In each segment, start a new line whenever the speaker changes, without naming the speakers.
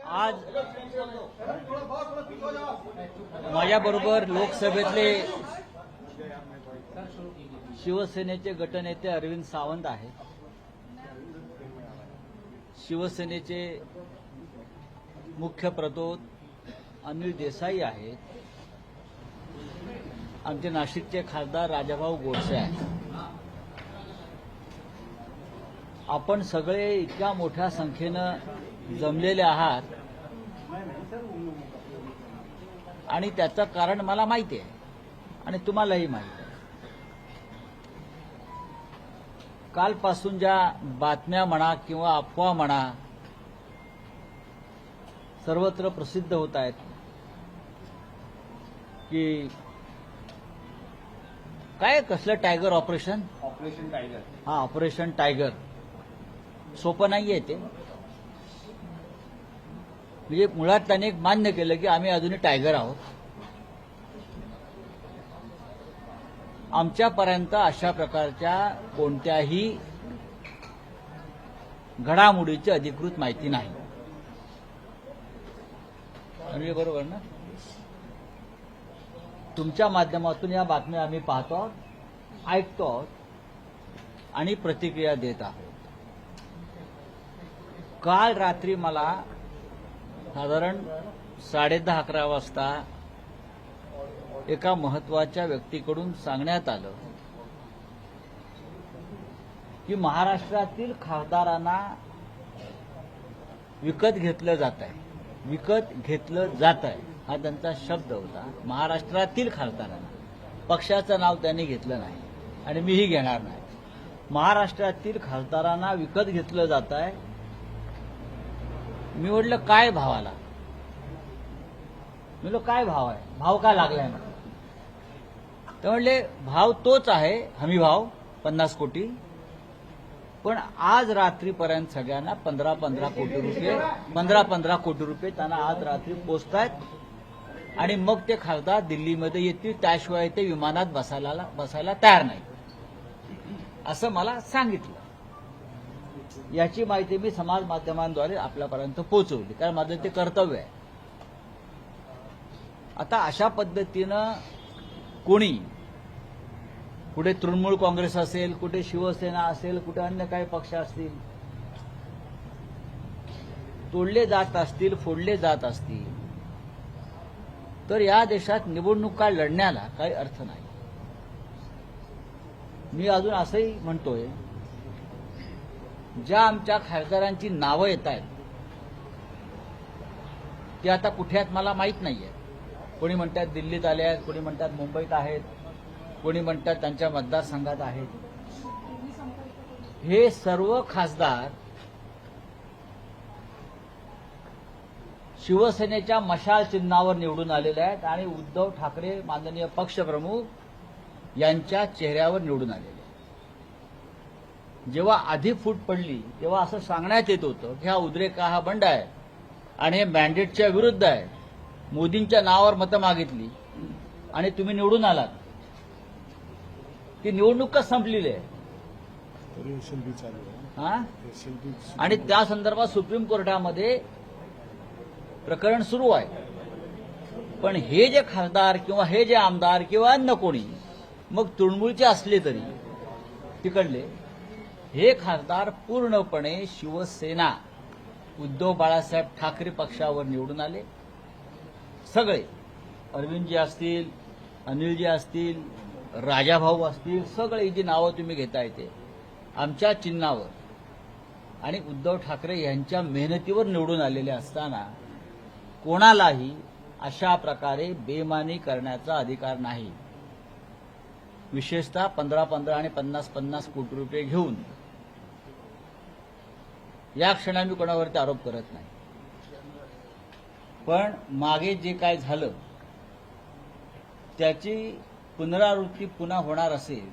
आज माझ्याबरोबर लोकसभेतले शिवसेनेचे गटनेते अरविंद सावंत आहेत. शिवसेनेचे मुख्य प्रतोद अनिल देसाई आहेत. आमचे नाशिकचे खासदार राजाभाऊ गोडसे आहेत. आपण सगळे इतक्या मोठ्या संख्येनं जमलेले आहात आणि त्याचं कारण मला माहिती आहे आणि तुम्हालाही माहिती आहे. कालपासून ज्या बातम्या म्हणा किंवा अफवा म्हणा सर्वत्र प्रसिद्ध होत आहेत की काय कसलं टायगर ऑपरेशन
टायगर.
हा ऑपरेशन टायगर सोपं नाहीये ते. म्हणजे मुळात त्याने एक मान्य केलं की आम्ही अजूनही टायगर आहोत. आमच्यापर्यंत अशा प्रकारच्या कोणत्याही घडामोडीची अधिकृत माहिती नाही. म्हणजे बरोबर ना? तुमच्या माध्यमातून या बातम्या आम्ही पाहतो आहोत, ऐकतो आहोत आणि प्रतिक्रिया देत आहोत. काल रात्री मला साधारण 10:30-11 वाजता एका महत्वाच्या व्यक्तीकडून सांगण्यात आलं की महाराष्ट्रातील खासदारांना विकत घेतलं जात आहे. विकत घेतलं जात आहे हा त्यांचा शब्द होता. महाराष्ट्रातील खासदारांना, पक्षाचं नाव त्यांनी घेतलं नाही आणि मीही घेणार नाही. महाराष्ट्रातील खासदारांना विकत घेतलं जात आहे. मी म्हटलं काय भावाला? मी म्हटलं काय भाव आहे? भाव का लागलाय ना? तर म्हणले भाव तोच आहे, हमी भाव 50 कोटी. पण आज रात्रीपर्यंत सगळ्यांना 15-15 कोटी रुपये त्यांना आज रात्री पोचतायत आणि मग ते खासदार दिल्लीमध्ये येतील. त्याशिवाय ते विमानात बसायला तयार नाही असं मला सांगितलं. याची माहिती मी समाज माध्यमांद्वारे आपल्यापर्यंत पोहोचवली, कारण माझं ते कर्तव्य आहे. आता अशा पद्धतीनं कोणी कुठे तृणमूल काँग्रेस असेल, कुठे शिवसेना असेल, कुठे अन्य काही पक्ष असतील, तोडले जात असतील, फोडले जात असतील, तर या देशात निवडणुका लढण्याला काही अर्थ नाही. मी अजून असंही म्हणतोय, ज्या आमच्या खासदारांची नावं येत आहेत ती आता कुठे आहेत मला माहीत नाहीये. कोणी म्हणतात दिल्लीत आले आहेत, कोणी म्हणतात मुंबईत आहेत, कोणी म्हणतात त्यांच्या मतदारसंघात आहेत. हे सर्व खासदार शिवसेनेच्या मशाल चिन्हावर निवडून आलेले आहेत आणि उद्धव ठाकरे माननीय पक्षप्रमुख यांच्या चेहऱ्यावर निवडून आलेले आहेत. जेव्हा आधी फूट पडली तेव्हा असं सांगण्यात येत होतं की हा उद्रेक हा बंड आहे आणि हे मॅन्डेटच्या विरुद्ध आहे. मोदींच्या नावावर मतं मागितली आणि तुम्ही निवडून आलात. ती निवडणूकच संपलेली आहे. आणि त्या संदर्भात सुप्रीम कोर्टामध्ये प्रकरण सुरू आहे. पण हे जे खासदार किंवा हे जे आमदार किंवा अन्य कोणी मग तृणमूलचे असले तरी तिकडले हे खासदार पूर्णपणे शिवसेना उद्धव बाळासाहेब ठाकरे पक्षावर निवडून आले. सगळे अरविंदजी असतील, अनिलजी असतील, राजाभाऊ असतील, सगळे जी नावं तुम्ही घेताय ते आमच्या चिन्हावर आणि उद्धव ठाकरे यांच्या मेहनतीवर निवडून आलेले असताना कोणालाही अशा प्रकारे बेईमानी करण्याचा अधिकार नाही. विशेषतः 15-15 आणि 50-50 कोटी रुपये घेऊन. या क्षणी मी कोणावरती आरोप करत नाही. पण मागे जे काय झालं त्याची पुनरावृत्ती पुन्हा होणार असेल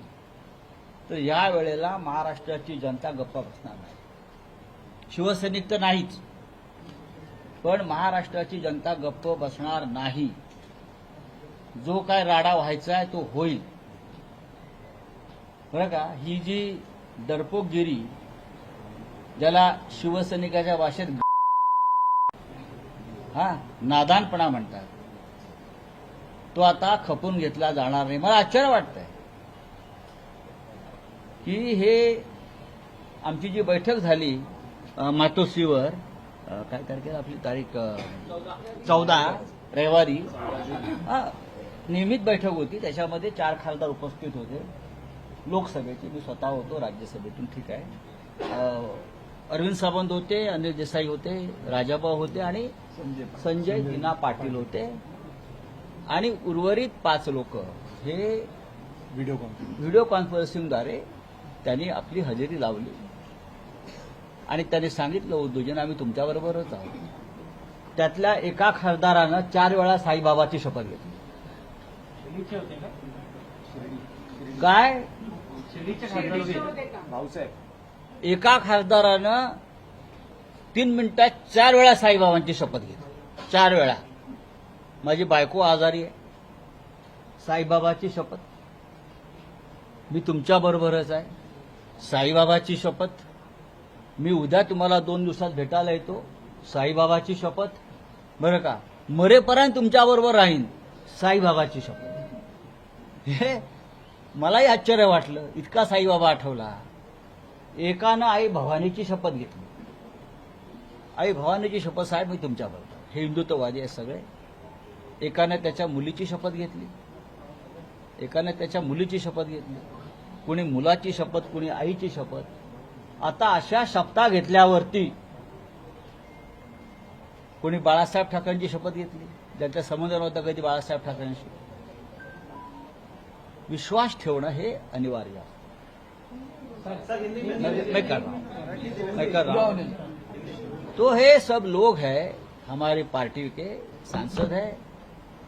तर या वेळेला महाराष्ट्राची जनता गप्प बसणार नाही. शिवसैनिक तर नाहीच, पण महाराष्ट्राची जनता गप्प बसणार नाही. जो काय राडा व्हायचा आहे तो होईल. बरं का? ही जी डरपोकगिरी ज्याला शिवसैनिकाच्या भाषेत नादानपणा म्हणतात, तो आता खपून घेतला जाणार नाही. मला आश्चर्य वाटतंय की हे आमची जी बैठक झाली मातोश्रीवर, काय तारखेला आपली तारीख 14 रविवारी, नियमित बैठक होती. त्याच्यामध्ये 4 खासदार उपस्थित होते लोकसभेचे. मी स्वतः होतो राज्यसभेतून, ठीक आहे. अरविंद सावंत होते, अनिल देसाई होते, राजाभाऊ होते आणि संजय दिना पाटील होते आणि उर्वरित 5 लोक हे व्हिडिओ कॉन्फरन्सिंगद्वारे त्यांनी आपली हजेरी लावली आणि त्यांनी सांगितलं, उद्धवजींना आम्ही तुमच्याबरोबरच आहोत. त्यातल्या एका खासदारानं 4 वेळा साईबाबाची शपथ घेतली. काय एका खासदारानं 3 मिनिटात 4 वेळा साईबाबांची शपथ घेतली. 4 वेळा. माझी बायको आजारी आहे, साईबाबाची शपथ. मी तुमच्या बरोबरच आहे, साईबाबाची शपथ. मी उद्या तुम्हाला 2 दिवसात भेटायला येतो, साईबाबाची शपथ. बरं का, मरेपर्यंत तुमच्याबरोबर राहीन, साईबाबाची शपथ. हे मलाही आश्चर्य वाटलं, इतका साईबाबा आठवला. एकानं आई भवानीची शपथ घेतली. आई भवानीची शपथ, साहेब मी तुमच्याबरोबर. हे हिंदुत्ववादी आहे सगळे. एकानं त्याच्या मुलीची शपथ घेतली, एकानं त्याच्या मुलीची शपथ घेतली, कुणी मुलाची शपथ, कुणी आईची शपथ. आता अशा शपथा घेतल्यावरती कोणी बाळासाहेब ठाकरेंची शपथ घेतली, ज्यांचा संबंध नव्हता कधी बाळासाहेब ठाकरेंशी. विश्वास ठेवणं हे अनिवार्य आहे. मैं कर रहा हूं. तो हे सब लोग हैं, हमारी पार्टी के सांसद हैं,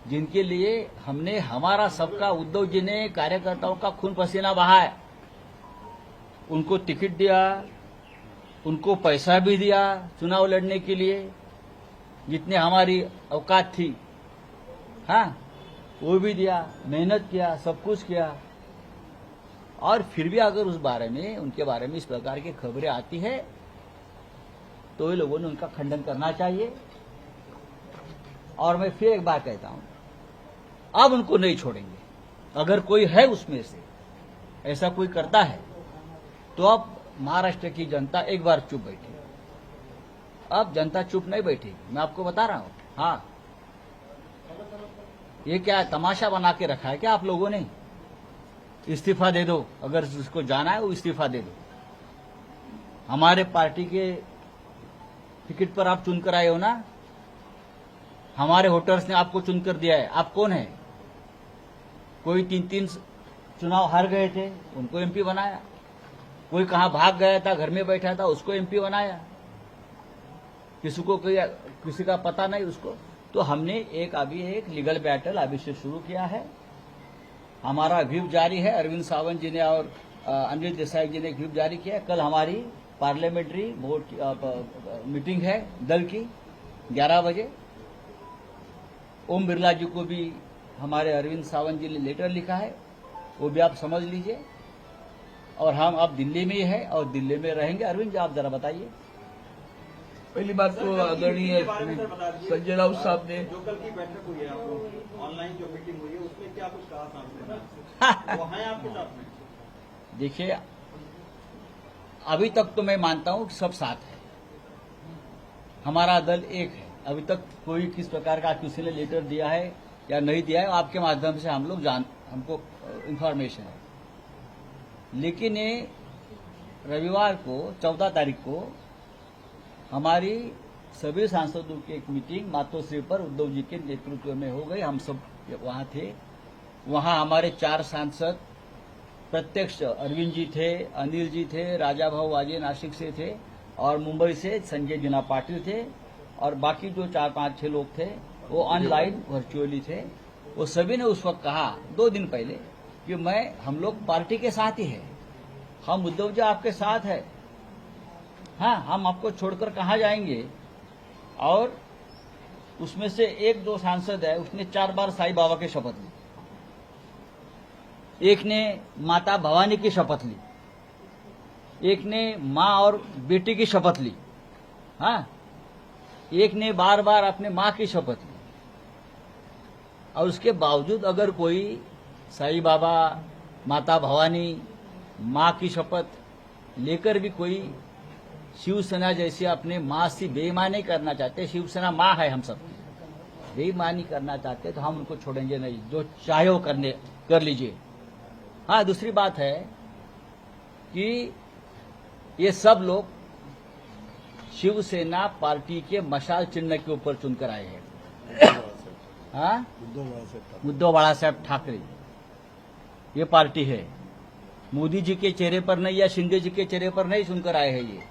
जिनके लिए हमने हमारा सबका, उद्धव जी ने कार्यकर्ताओं का खून पसीना बहाया है. उनको टिकट दिया, उनको पैसा भी दिया चुनाव लड़ने के लिए, जितने हमारी औकात थी, वो भी दिया, मेहनत किया, सब कुछ किया. और फिर भी अगर उस बारे में, उनके बारे में इस प्रकार की खबरें आती है तो ये लोगों ने उनका खंडन करना चाहिए. और मैं फिर एक बात कहता हूं, अब उनको नहीं छोड़ेंगे. अगर कोई है उसमें से ऐसा कोई करता है तो अब महाराष्ट्र की जनता एक बार चुप बैठी. अब जनता चुप नहीं बैठी, मैं आपको बता रहा हूं. हाँ, ये क्या तमाशा बना के रखा है क्या आप लोगों ने? इस्तीफा दे दो, अगर उसको जाना है वो इस्तीफा दे दो. हमारे पार्टी के टिकट पर आप चुनकर आए हो ना, हमारे वोटर्स ने आपको चुनकर दिया है. आप कौन है? कोई 3-3 चुनाव हार गए थे, उनको एमपी बनाया. कोई कहां भाग गया था, घर में बैठा था, उसको एमपी बनाया. किसी का पता नहीं उसको. तो हमने अभी एक लीगल बैटल अभी से शुरू किया है. हमारा व्हिप जारी है. अरविंद सावंत जी ने और अनिल देसाई जी ने व्हिप जारी किया है. कल हमारी पार्लियामेंट्री बोर्ड मीटिंग है दल की 11 बजे. ओम बिरला जी को भी हमारे अरविंद सावंत जी ने लेटर लिखा है, वो भी आप समझ लीजिए. और हम अब दिल्ली में ही है और दिल्ली में रहेंगे. अरविंद जी आप जरा बताइए.
पहली बात तो आदरणीय संजय राउत साहब ने
जो कल की बैठक हुई है, ऑनलाइन जो मीटिंग हुई है, उसमें क्या कुछ कहा सांसद? वो हैं आपके साथ में?
देखिए, अभी तक तो मैं मानता हूं कि सब साथ है, हमारा दल एक है. अभी तक कोई किस प्रकार का किसी ने लेटर दिया है या नहीं दिया है, आपके माध्यम से हम लोग हमको इंफॉर्मेशन है. लेकिन ये रविवार को 14 तारीख को हमारी सभी सांसदों की एक मीटिंग मातोश्री पर उद्धव जी के नेतृत्व में हो गई. हम सब वहां थे. वहां हमारे 4 सांसद प्रत्यक्ष, अरविंद जी थे, अनिल जी थे, राजाभाऊ वाजे नासिक से थे और मुंबई से संजय दिना पाटिल थे. और बाकी जो 4-5-6 लोग थे वो ऑनलाइन वर्चुअली थे. वो सभी ने उस वक्त कहा 2 दिन पहले कि हम लोग पार्टी के साथ ही है, हम उद्धव जी आपके साथ है, हाँ, हम आपको छोड़कर कहाँ जाएंगे. और उसमें से 1-2 सांसद है, उसने 4 बार साईं बाबा की शपथ ली. एक ने माता भवानी की शपथ ली, एक ने माँ और बेटी की शपथ ली. हाँ, एक ने बार बार अपने मां की शपथ ली, और उसके बावजूद अगर कोई साईं बाबा, माता भवानी, मां की शपथ लेकर भी कोई शिवसेना जैसे अपने मां से बेईमानी करना चाहते, शिवसेना मां है हम सब, बेईमानी करना चाहते तो हम उनको छोड़ेंगे नहीं, जो चाहे वो कर लीजिए। हाँ, दूसरी बात है कि ये सब लोग शिवसेना पार्टी के मशाल चिन्ह के ऊपर चुनकर आए हैं। हाँ, उद्धव बाला साहब ठाकरे ये पार्टी है, मोदी जी के चेहरे पर नहीं या शिंदे जी के चेहरे पर नहीं सुनकर आए हैं।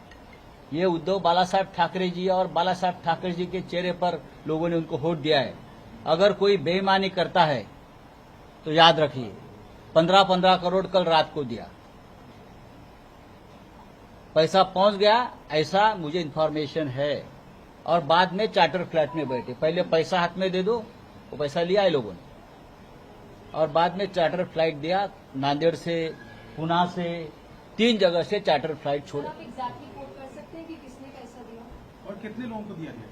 ये उद्धव बाला साहब ठाकरे जी और बाला साहब ठाकरे जी के चेहरे पर लोगों ने उनको वोट दिया है। अगर कोई बेईमानी करता है तो याद रखिए, 15-15 करोड़ कल रात को दिया, पैसा पहुंच गया, ऐसा मुझे इन्फॉर्मेशन है। और बाद में चार्टर फ्लैट में बैठे, पहले पैसा हाथ में दे दो, वो पैसा लिया है लोगों ने, और बाद में चार्टर फ्लाइट दिया, नांदेड़ से, पुणे से, 3 जगह से चार्टर फ्लाइट छोड़े।
आप एग्जैक्टली कोट कर सकते हैं कि किसने कैसा दिया
और कितने लोगों को दिया गया?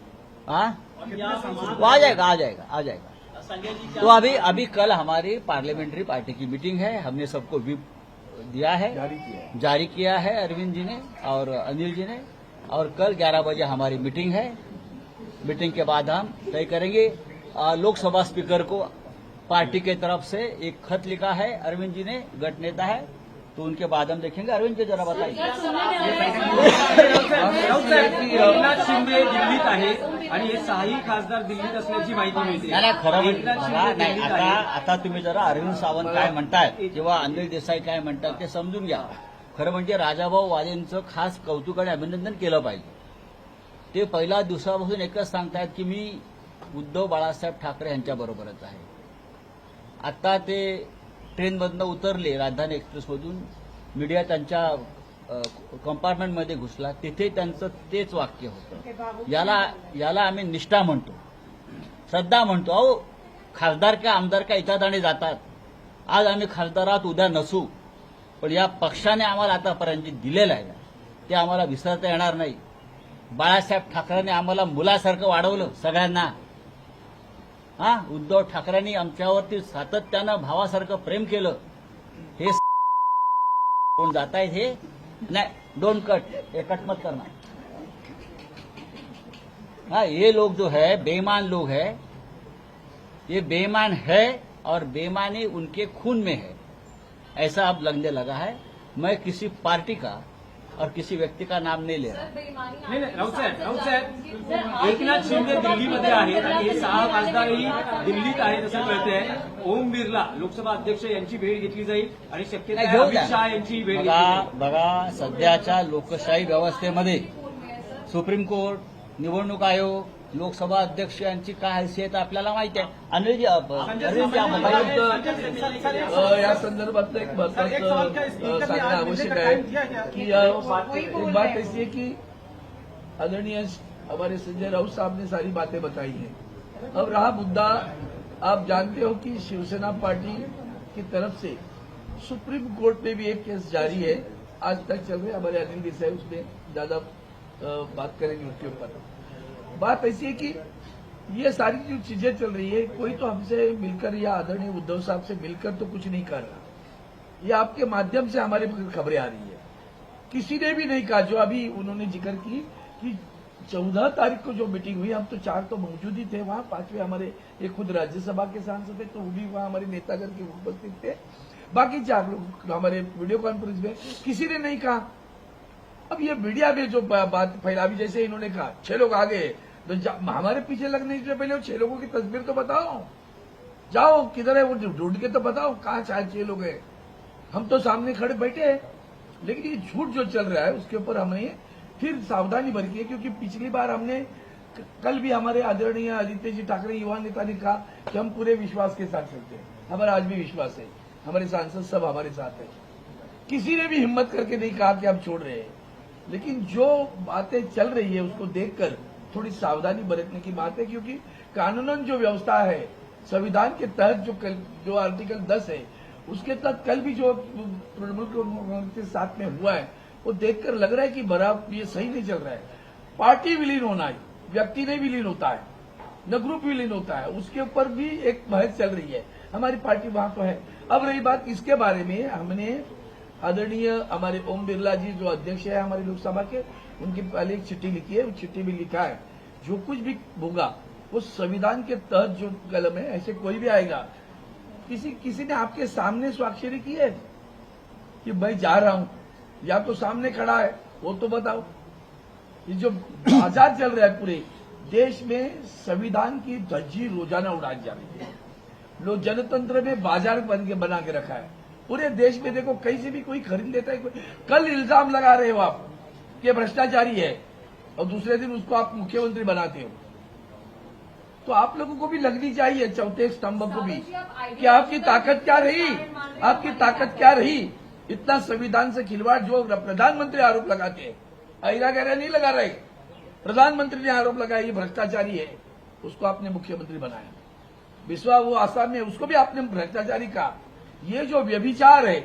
हाँ,
और
वो आ जाएगा।
संजय जी
तो अभी कल हमारी पार्लियामेंट्री पार्टी की मीटिंग है, हमने सबको व्हिप दिया है, जारी किया है अरविंद जी ने और अनिल जी ने, और कल 11 बजे हमारी मीटिंग है। मीटिंग के बाद हम तय करेंगे। लोकसभा स्पीकर को पार्टी के तरफ से एक खत लिखा है, अरविंद जी ने, गट नेता है, तो उनके बाद हम देखेंगे। अरविंद जी जरा बताइए।
एकनाथ शिंदे दिल्लीत आहे आणि हे 6ही खासदार दिल्लीत असल्याची माहिती मिळते.
नाही खरं म्हणजे
एकनाथ
बघा,
शिंदे
नाही
दिल्लीत
आता
आहे.
आता तुम्ही जरा अरविंद सावंत काय म्हणतायत किंवा अनिल देसाई काय म्हणतात ते समजून घ्या. खरं म्हणजे राजाभाऊ वाजेंचं खास कौतुक आणि अभिनंदन केलं पाहिजे. ते पहिल्या दिवसापासून एकच सांगतायत की मी उद्धव बाळासाहेब ठाकरे यांच्या बरोबरच आहे. आता ते ट्रेनमधनं उतरले, राजधानी एक्सप्रेसमधून, मीडिया त्यांच्या कंपार्टमेंटमध्ये घुसला, तिथे त्यांचं तेच वाक्य होतं. याला आम्ही निष्ठा म्हणतो, श्रद्धा म्हणतो. अहो, खासदार का आमदार का येतात आणि जातात. आज आम्ही खासदारात, उद्या नसू, पण या पक्षाने आम्हाला आतापर्यंत जे दिलेलं आहे ते आम्हाला विसरता येणार नाही. बाळासाहेब ठाकरेंनी आम्हाला मुलासारखं वाढवलं सगळ्यांना. हा, उद्धव ठाकरेंनी आमच्यावरती सातत्यानं भावासारखं प्रेम केलं. हे कोण जात आहेत हे नहीं, डोंट कट, ये कट मत करना. हाँ, ये लोग जो है बेईमान लोग है, ये बेईमान है और बेईमानी उनके खून में है, ऐसा अब लगने लगा है. मैं किसी पार्टी का और किसी व्यक्ति का नाम नहीं ले रहा.
नाही नाही, राऊत साहेब, एकनाथ शिंदे दिल्लीमध्ये आहेत आणि हे 6 खासदारही दिल्लीत आहेत असं कळतंय. ओम बिर्ला लोकसभा अध्यक्ष यांची भेट घेतली जाईल आणि शक्यता आहे अमित शहा यांची भेट घेतली जाईल.
बघा, सध्याच्या लोकशाही व्यवस्थेमध्ये सुप्रीम कोर्ट, निवडणूक आयोग, लोकसभा अध्यक्ष यांची काय हैसियत आपल्याला माहिती आहे. अनिलजी, अरविंदजी, आप बताइए.
या संदर्भातलं एक महत्वाचं सांगणं आवश्यक आहे की एक बात ऐसी है कि आदरणीय हमारे संजय राउत साहब ने सारी बातें बताई हैं. अब रहा मुद्दा, आप जानते हो कि शिवसेना पार्टी की तरफ से सुप्रीम कोर्ट में भी एक केस जारी है, आज तक चल रहे. हमारे अनिल देसाई उसमें ज्यादा बात करेंगे उसके ऊपर. बात ऐसी है कि ये सारी जो चीजें चल रही है, कोई तो हमसे मिलकर या आदरणीय उद्धव साहब से मिलकर तो कुछ नहीं कर रहा. ये आपके माध्यम से हमारे पास खबरें आ रही है. किसी ने भी नहीं कहा, जो अभी उन्होंने जिक्र की कि 14 तारीख को जो मीटिंग हुई, हम तो 4 तो मौजूद ही थे वहां, 5वें हमारे एक खुद राज्यसभा के सांसद थे तो वो भी वहां हमारे नेतागण के उपस्थित थे. बाकी 4 लोग हमारे वीडियो कॉन्फ्रेंस में, किसी ने नहीं कहा. अब ये मीडिया में जो बात फैला, भी जैसे इन्होंने कहा 6 लोग आ गए, तो हमारे पीछे लगने से पहले 6 लोगों की तस्वीर तो बताओ, जाओ किधर है वो ढूंढ के तो बताओ कहाँ 6 लोग हैं. हम तो सामने खड़े बैठे हैं, लेकिन ये झूठ जो चल रहा है उसके ऊपर हमें फिर सावधानी बरती है. क्योंकि पिछली बार हमने, कल भी हमारे आदरणीय आदित्य जी ठाकरे युवा नेता ने कहा कि हम पूरे विश्वास के साथ चलते हैं. हमारा आज भी विश्वास है, हमारे सांसद सब हमारे साथ है. किसी ने भी हिम्मत करके नहीं कहा कि हम छोड़ रहे हैं. लेकिन जो बातें चल रही है उसको देखकर थोड़ी सावधानी बरतने की बात है. क्योंकि कानूनन जो व्यवस्था है, संविधान के तहत जो आर्टिकल 10 है, उसके तहत कल भी जो तृणमूल कांग्रेस के साथ में हुआ है, वो देखकर लग रहा है कि बराबर ये सही नहीं चल रहा है. पार्टी विलीन होना है, व्यक्ति नहीं विलीन होता है, न ग्रुप विलीन होता है, उसके ऊपर भी एक बहस चल रही है। हमारी पार्टी वहां तो है। अब रही बात इसके बारे में, हमने आदरणीय हमारे ओम बिरला जी जो अध्यक्ष है हमारी लोकसभा के, उनकी पहले एक चिट्ठी लिखी है। उस चिट्ठी में लिखा है जो कुछ भी होगा वो संविधान के तहत जो कलम है, ऐसे कोई भी आएगा। किसी ने आपके सामने स्वाक्षरी की है कि मैं जा रहा हूं, या तो सामने खड़ा है वो तो बताओ। ये जो बाजार चल रहा है पूरे देश में, संविधान की धज्जी रोजाना उड़ाई जा रही है। लोग जनतंत्र में बाजार बना के रखा है पूरे देश में। देखो कहीं से भी कोई खरीद लेता है। कल इल्जाम लगा रहे हो आप कि भ्रष्टाचारी है और दूसरे दिन उसको आप मुख्यमंत्री बनाते हो, तो आप लोगों को भी लगनी चाहिए चौथे स्तंभ को भी कि आपकी ताकत क्या रही, आपकी ताकत क्या रही। इतना संविधान से खिलवाड़ जो प्रधानमंत्री आरोप लगाते हैं, अहिरा गहरा नहीं लगा रहे, प्रधानमंत्री ने आरोप लगाया ये भ्रष्टाचारी है, उसको आपने मुख्यमंत्री बनाया। विश्वा वो आसाम में, उसको भी आपने भ्रष्टाचारी कहा। ये जो व्यभिचार है,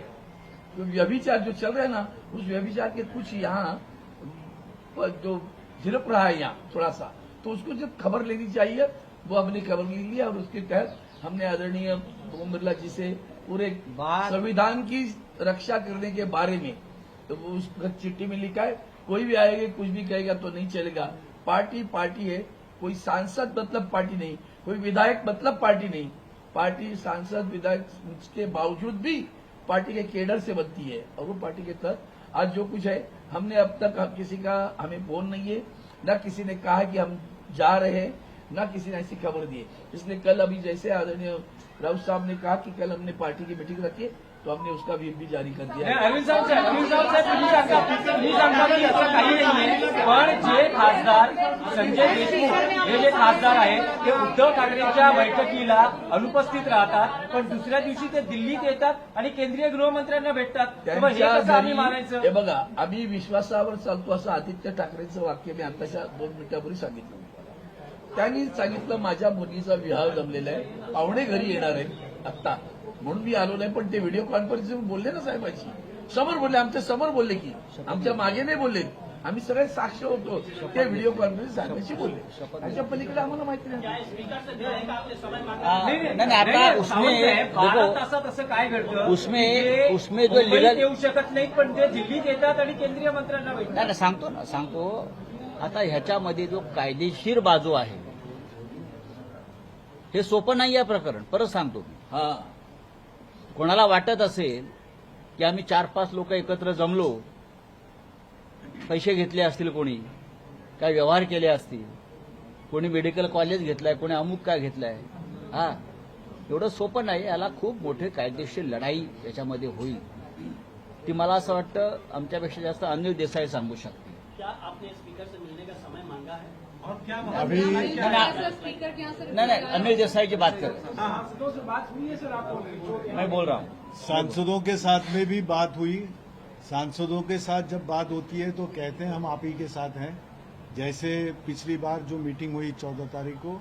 जो व्यभिचार जो चल रहा है ना, उस व्यभिचार के कुछ यहाँ जो झिड़प रहा है यहाँ थोड़ा सा, तो उसको जब खबर लेनी चाहिए वो हमने खबर ले लिया और उसके तहत हमने आदरणीय ओम बिरला जी से पूरे संविधान की रक्षा करने के बारे में तो उस चिट्ठी में लिखा है। कोई भी आएगा कुछ भी कहेगा तो नहीं चलेगा। पार्टी पार्टी है, कोई सांसद मतलब पार्टी नहीं, कोई विधायक मतलब पार्टी नहीं। पार्टी सांसद विधायक के बावजूद भी पार्टी के केडर से बनती है और वो पार्टी के तहत आज जो कुछ है, हमने अब तक किसी का हमें फोन नहीं है, न किसी ने कहा कि हम जा रहे हैं, न किसी ने ऐसी खबर दी है। इसलिए कल अभी जैसे आदरणीय राउत साहब ने कहा कि कल हमने पार्टी की मीटिंग रखी है, तो हमने उसका व्हीप भी जारी कर दिया है।
अरविंद साहेब तुम्ही सांगता की असं काही नाहीये, पण जे खासदार संजय देशमुख हे जे खासदार आहेत ते उद्धव ठाकरेंच्या बैठकीला अनुपस्थित राहतात, पण दुसऱ्या दिवशी ते दिल्लीत येतात आणि केंद्रीय गृहमंत्र्यांना भेटतात। मग हे कसं आम्ही मानायचं?
हे बघा, आम्ही विश्वासावर चालतो असं आदित्य ठाकरेंचं वाक्य मी आताच्या 2 मिनिटांपूर्वी सांगितलं। त्यांनी सांगितलं माझ्या मुलीचा विवाह जमलेला आहे, पाहुणे घरी येणार आहेत आत्ता, म्हणून मी आलो नाही। पण ते व्हिडिओ कॉन्फरन्सिंग बोलले ना साहेबांशी, समोर बोलले, आमच्या समोर बोलले की, आमच्या मागे नाही बोलले, आम्ही सगळे साक्ष होतो। ते व्हिडिओ कॉन्फरन्स साहेबांशी बोलले, त्याच्या पलीकडे आम्हाला माहिती नाही।
नहीं, आता उसमें देखो,
तासात असं काय घडतं,
उसमें जो
मुंबईत
लीगल
येऊ शकत नाही, पण ते दिल्लीत येतात आणि केंद्रीय मंत्र्यांना भेटतात।
नाही सांगतो आता ह्याच्यामध्ये जो कायदेशीर बाजू आहे हे सोपं नाही आहे प्रकरण। परत सांगतो मी,
हा,
कोणाला वाटत असेल की आम्ही 4-5 लोक एकत्र जमलो, पैसे घेतले असतील, कोणी काय व्यवहार केले असतील, कोणी मेडिकल कॉलेज घेतलाय, कोणी अमुक काय घेतलाय, हा एवढं सोपं नाही। याला खूप मोठे कायदेशीर लढाई याच्यामध्ये होईल। ती मला असं वाटतं आमच्यापेक्षा जास्त अनिल देसाई सांगू शकते।
क्या आपने स्पीकर से मिलने का समय मांगा है?
और क्या
अभी स्पीकर के यहाँ से
नहीं अनिल देसाई की बात कर, मैं बोल रहा हूँ।
सांसदों के साथ में भी बात हुई। सांसदों के साथ जब बात होती है तो कहते हैं हम आप ही के साथ हैं। जैसे पिछली बार जो मीटिंग हुई 14 तारीख को,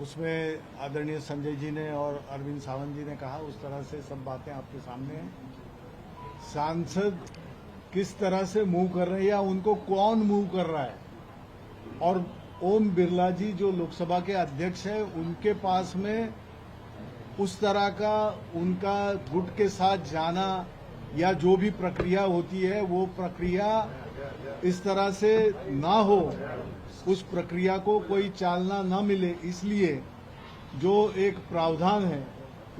उसमें आदरणीय संजय जी ने और अरविंद सावंत जी ने कहा, उस तरह से सब बातें आपके सामने हैं। सांसद किस तरह से मूव कर रहे हैं या उनको कौन मूव कर रहा है, और ओम बिरला जी जो लोकसभा के अध्यक्ष हैं उनके पास में उस तरह का उनका गुट के साथ जाना या जो भी प्रक्रिया होती है वो प्रक्रिया इस तरह से ना हो, उस प्रक्रिया को कोई चालना ना मिले, इसलिए जो एक प्रावधान है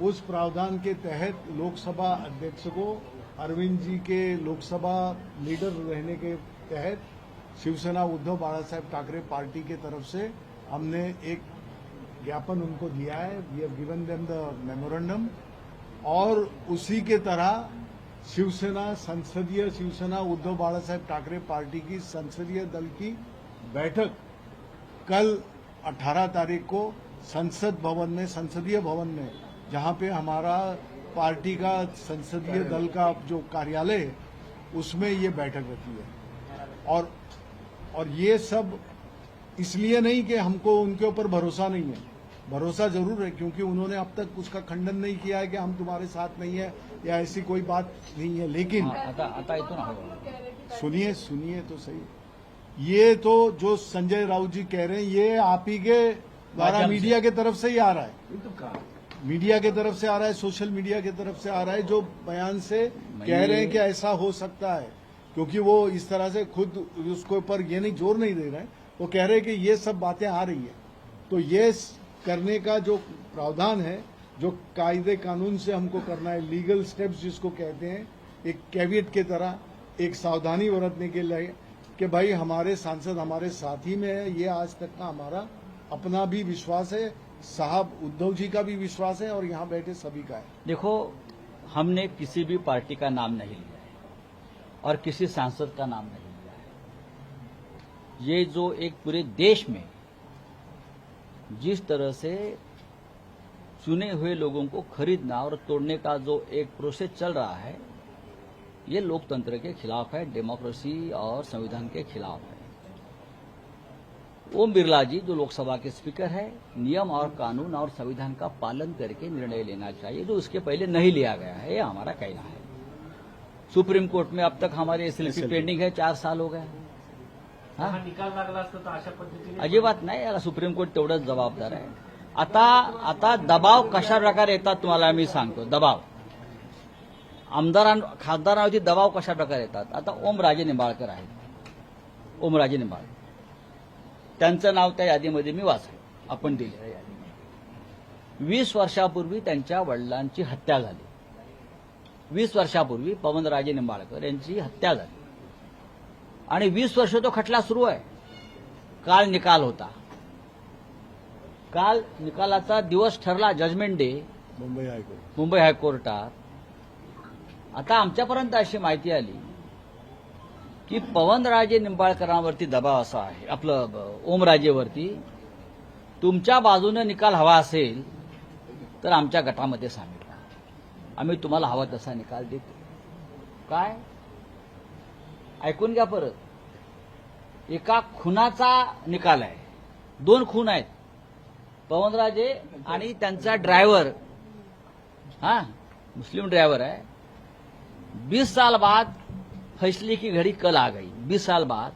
उस प्रावधान के तहत लोकसभा अध्यक्ष को अरविंद जी के लोकसभा लीडर रहने के तहत शिवसेना उद्धव बाला साहेब ठाकरे पार्टी के तरफ से हमने एक ज्ञापन उनको दिया है। We have given them the memorandum, और उसी के तरह शिवसेना उद्धव बाला साहेब ठाकरे पार्टी की संसदीय दल की बैठक कल 18 तारीख को संसदीय भवन में, जहां पे हमारा पार्टी का संसदीय दल का जो कार्यालय है उसमें ये बैठक रखी है। और ये सब इसलिए नहीं कि हमको उनके ऊपर भरोसा नहीं है, भरोसा जरूर है, क्योंकि उन्होंने अब तक उसका खंडन नहीं किया है कि हम तुम्हारे साथ नहीं है या ऐसी कोई बात नहीं है। लेकिन
आता येतो ना,
सुनिए तो सही, ये तो जो संजय राउत जी कह रहे हैं ये आप ही के द्वारा
माध्यम से।
मीडिया की तरफ से ही आ रहा है,
ये तो कहा
मीडिया की तरफ से आ रहा है, सोशल मीडिया की तरफ से आ रहा है, जो बयान से कह रहे हैं कि ऐसा हो सकता है, क्योंकि वो इस तरह से खुद उसके ऊपर ये नहीं जोर नहीं दे रहे हैं, वो कह रहे हैं कि ये सब बातें आ रही है, तो ये करने का जो प्रावधान है, जो कायदे कानून से हमको करना है, लीगल स्टेप्स जिसको कहते हैं, एक कैवियट की तरह एक सावधानी बरतने के लिए कि भाई हमारे सांसद हमारे साथ ही में है, ये आज तक का हमारा अपना भी विश्वास है, साहब उद्धव जी का भी विश्वास है और यहाँ बैठे सभी का है।
देखो, हमने किसी भी पार्टी का नाम नहीं लिया है और किसी सांसद का नाम नहीं लिया है। ये जो एक पूरे देश में जिस तरह से चुने हुए लोगों को खरीदना और तोड़ने का जो एक प्रोसेस चल रहा है, ये लोकतंत्र के खिलाफ है, डेमोक्रेसी और संविधान के खिलाफ है। ओम बिरला जी जो लोकसभा के स्पीकर है, नियम और कानून और संविधान का पालन करके निर्णय लेना चाहिए, जो उसके पहले नहीं लिया गया है, ये हमारा कहना है। सुप्रीम कोर्ट में अब तक हमारे एसएलपी पेंडिंग है, 4 साल हो गए।
हा निकाल लागला असता तर अशा पद्धतीने
अजिबात नाही, याला सुप्रीम कोर्ट तेवढंच जबाबदार आहे। आता दबाव कशा प्रकारे येतात तुम्हाला मी सांगतो। दबाव खासदारांवरती दबाव कशा प्रकारे येतात। आता ओमराजे निंबाळकर आहेत, ओमराजे निंबाळकर, त्यांचं नाव त्या यादीमध्ये मी वाचलं, आपण दिलेल्या यादीमध्ये। 20 वर्षापूर्वी त्यांच्या वडिलांची हत्या झाली। 20 वर्षापूर्वी पवनराजे निंबाळकर यांची हत्या झाली आणि 20 वर्ष तो खटला सुरू आहे। काल निकाल होता, काल निकालाचा दिवस ठरला, जजमेंट डे मुंबई हायकोर्टात। आता आमच्यापर्यंत अशी माहिती आली की पवनराजे निंबाळकरांवरती दबाव असा आहे, आपलं ओमराजेवरती, तुमच्या बाजूने निकाल हवा असेल तर आमच्या गटामध्ये सामील व्हा, आम्ही तुम्हाला हवा तसा निकाल देतो। काय ऐकून घ्या परत, एका खुनाचा निकाल आहे, 2 खून आहेत, पवनराजे आणि त्यांचा ड्रायव्हर, मुस्लिम ड्राइवर है। 20 साल बाद फैसले की घड़ी कल आ गई, 20 साल बाद,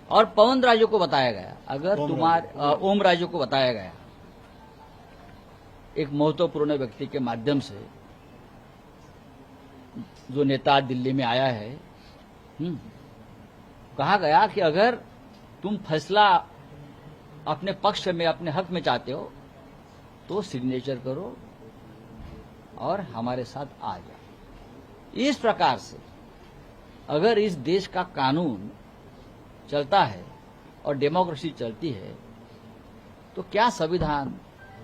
और पवन राजू को बताया गया, अगर ओम राजू को बताया गया एक महत्वपूर्ण व्यक्ति के माध्यम से, जो नेता दिल्ली में आया है, कहा गया कि अगर तुम फैसला अपने पक्ष में अपने हक में चाहते हो तो सिग्नेचर करो और हमारे साथ आ जाओ। इस प्रकार से अगर इस देश का कानून चलता है और डेमोक्रेसी चलती है तो क्या संविधान,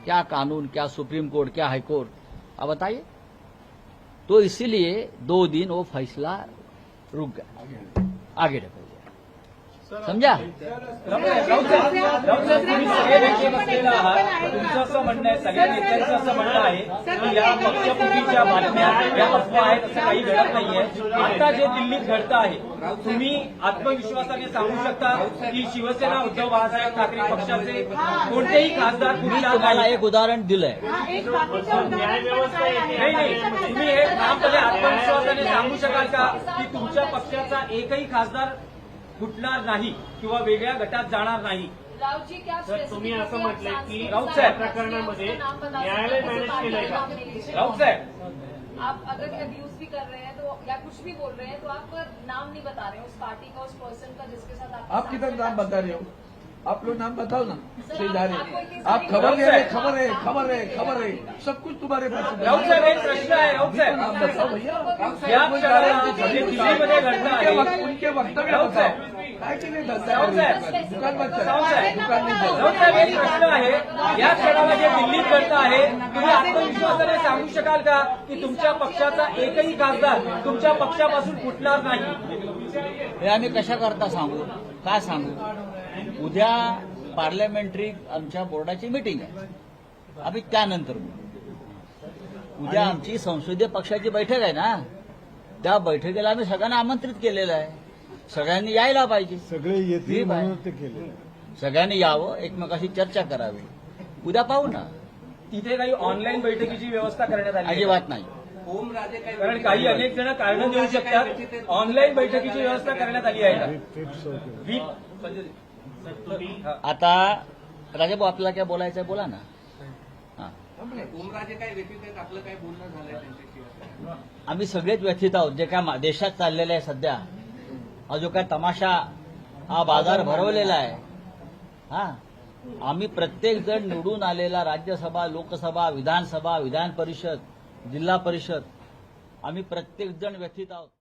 क्या कानून, क्या सुप्रीम कोर्ट, क्या हाई कोर्ट, आप बताइए। तो इसीलिए 2 दिन वो फैसला रुक गया, आगे ढकल गया, समझा।
तुम्ही सगळे नेते बसलेला आहात, तुमचं असं म्हणणं आहे, सगळ्या नेत्यांचं असं म्हणणं आहे की या पक्षफुटीच्या बातम्या, या अफवा आहेत, असं काही घडत नाहीये। आता जे दिल्लीत घडतं आहे, तुम्ही आत्मविश्वासाने सांगू शकता की शिवसेना उद्धव बाळासाहेब ठाकरे पक्षाचे कोणतेही खासदार
मी
कुठला
तुम्हाला
नाही।
एक उदाहरण दिलंय,
नाही, तुम्ही हे ठामपणे आत्मविश्वासाने सांगू शकाल का की तुमच्या पक्षाचा एकही खासदार फुटणार नाही किंवा वेगळ्या गटात जाणार नाही।
राउत जी क्या
सर, तुम्ही असं म्हटलंय की
राउत साहेब,
या प्रकरणामध्ये न्यायालय मॅनेज केलंय का?
राउत साहेब,
आप अगर अब्यूज भी कर रहे हैं तो या कुछ भी बोल रहे हैं तो आप नाम नहीं बता रहे हैं उस पार्टी का, उस पर्सन का जिसके साथ
आप किधर नाम बता रहे हो? आप लोग नाम बताओ ना, शेजारी।
आप
आप खबर दे रहे, खबर है, खबर है, खबर है, सब कुछ तुम्हारे पास है।
राउत साहेब, एक प्रश्न आहे, राउत साहेब,
नाम बताओ भैया।
या क्षणाला जे दिल्लीमध्ये घडतं आहे,
उनके वक्तव्य
राउत
बताओ।
साहेब,
काय के लिए
राउत
धंधा
साहेब,
दुकान बंद करा,
राउत साहेब,
दुकान नहीं चल
राउत साहेब, एक प्रश्न आहे, या क्षणाला जे दिल्लीत घडतं आहे, तुम्ही आत्मविश्वासाने सांगू शकाल का की तुमच्या पक्षाचा एकही खासदार तुमच्या पक्षापासून फुटणार नाही?
हे आम्ही कशा करता सांगू, काय सांगू। उद्या पार्लमेंटरी आमच्या बोर्डाची मीटिंग आहे, आम्ही त्यानंतर बोलू। उद्या आमची संसदीय पक्षाची बैठक आहे ना, त्या बैठकीला आम्ही सगळ्यांना आमंत्रित केलेलं आहे, सगळ्यांनी यायला पाहिजे,
सगळे येतील म्हणून ते केले।
सगळ्यांनी यावं, एकमेकाशी चर्चा करावी, उद्या पाहू ना।
तिथे काही ऑनलाईन बैठकीची व्यवस्था करण्यात आली आहे?
अजिबात नाही।
कारण काही अनेक जण कारण देऊ शकतात, ऑनलाईन बैठकीची व्यवस्था करण्यात आली आहे का? संजय
तुम्ही
आता राजाभाऊ आपल्याला काय बोलायचं आहे बोला ना. हा.
ओमराजे काय व्यतीत आहेत, आपलं काय बोलणं झालंय त्यांच्याशी?
आम्ही सगळेच व्यथित आहोत जे काय देशात चाललेलं आहे सध्या. हा जो काय तमाशा हा बाजार भरवलेला आहे. हा आम्ही प्रत्येक जण निवडून आलेला राज्यसभा, लोकसभा, विधानसभा, विधान परिषद, जिल्हा परिषद आम्ही प्रत्येक जण व्यथित आहोत.